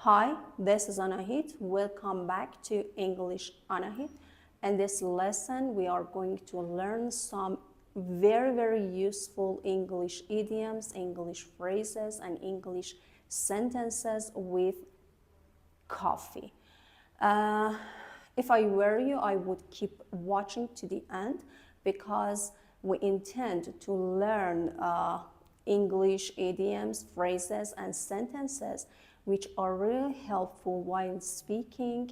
Hi, this is Anahit. Welcome back to English Anahit. In this lesson, we are going to learn some very useful English idioms, English phrases, and English sentences with coffee. If I were you, I would keep watching to the end because we intend to learn English idioms, phrases, and sentences which are really helpful while speaking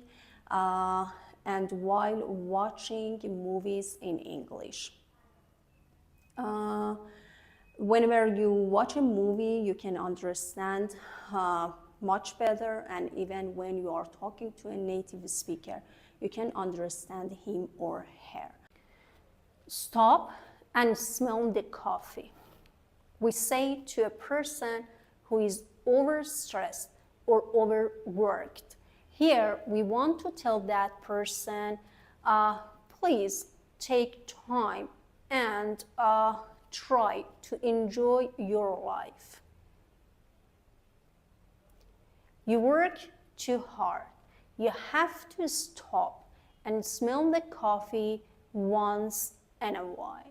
and while watching movies in English. Whenever you watch a movie, you can understand much better, and even when you are talking to a native speaker, you can understand him or her. Stop and smell the coffee. We say to a person who is overstressed or overworked. Here, we want to tell that person, please take time and try to enjoy your life. You work too hard. You have to stop and smell the coffee once in a while.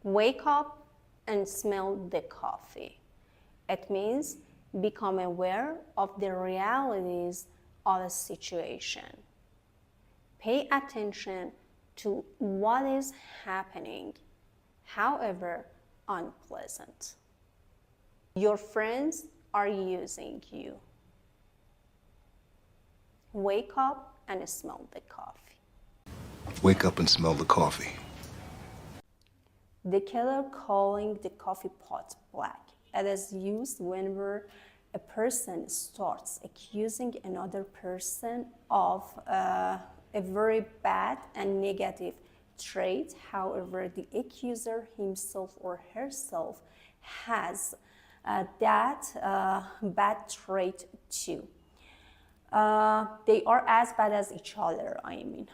Wake up and smell the coffee. It means become aware of the realities of a situation. Pay attention to what is happening, however unpleasant. Your friends are using you. Wake up and smell the coffee. Wake up and smell the coffee. The kettle calling the coffee pot black. It is used whenever a person starts accusing another person of a very bad and negative trait. However, the accuser himself or herself has that bad trait too. They are as bad as each other, I mean.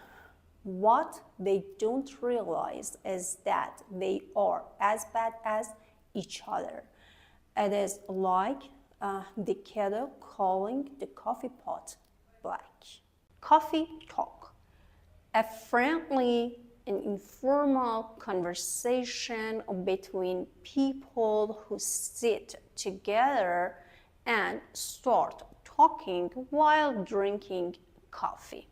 What they don't realize is that they are as bad as each other. It is like the kettle calling the coffee pot black. Coffee talk. A friendly and informal conversation between people who sit together and start talking while drinking coffee.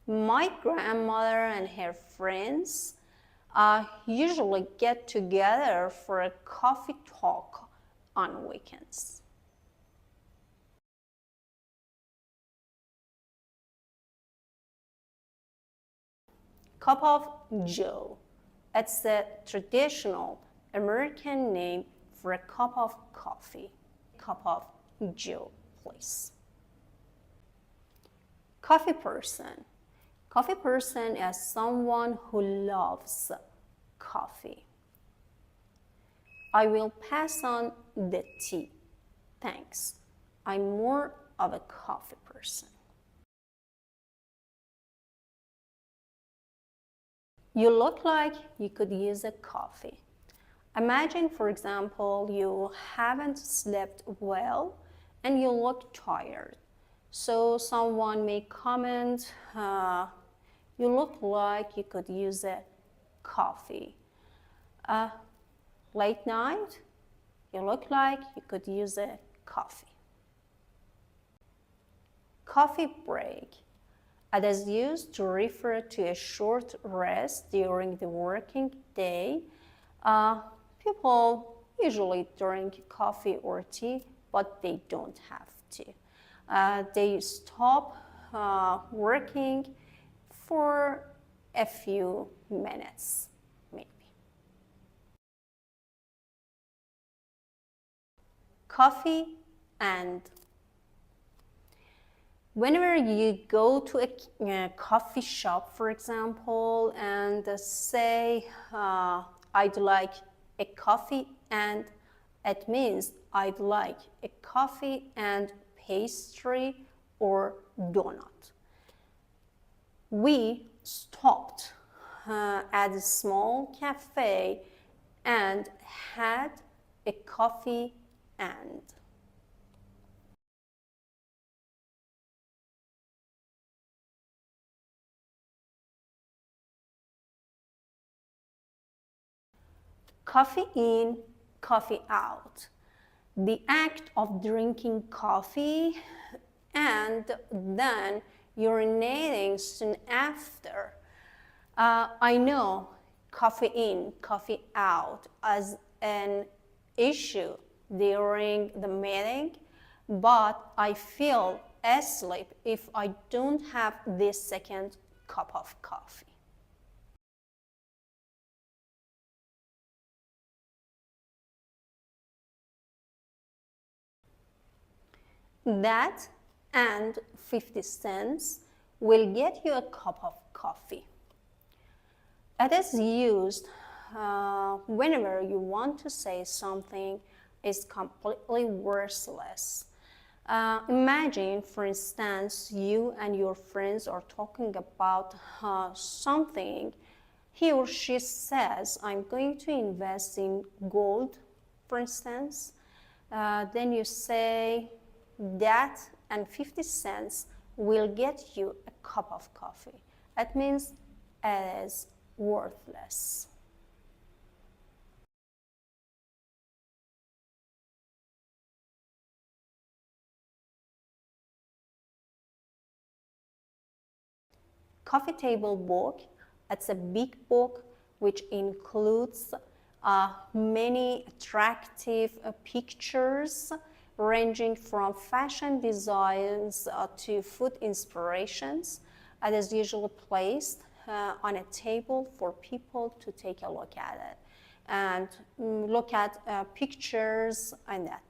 My grandmother and her friends usually get together for a coffee talk on weekends. Cup of Joe. It's the traditional American name for a cup of coffee. Cup of Joe, please. Coffee person. Coffee person is someone who loves coffee. I will pass on the tea. Thanks. I'm more of a coffee person. You look like you could use a coffee. Imagine, for example, you haven't slept well and you look tired. So someone may comment, you look like you could use a coffee. Late night, you look like you could use a coffee. Coffee break. It is used to refer to a short rest during the working day. People usually drink coffee or tea, but they don't have to. They stop working for a few minutes, maybe. Coffee and whenever you go to a coffee shop, for example, and say, I'd like a coffee, and it means I'd like a coffee and pastry or donut. We stopped at a small cafe and had a coffee and. Coffee in, coffee out. The act of drinking coffee and then urinating soon after. I know coffee in, coffee out as an issue during the meeting, but I feel asleep if I don't have this second cup of coffee. That and 50 cents will get you a cup of coffee. It is used whenever you want to say something is completely worthless. Imagine, for instance, you and your friends are talking about something. He or she says, I'm going to invest in gold, for instance. Then you say, that and 50 cents will get you a cup of coffee. That means it is worthless. Coffee table book, it's a big book which includes many attractive pictures ranging from fashion designs to food inspirations. It is usually placed on a table for people to take a look at it and look at pictures and that.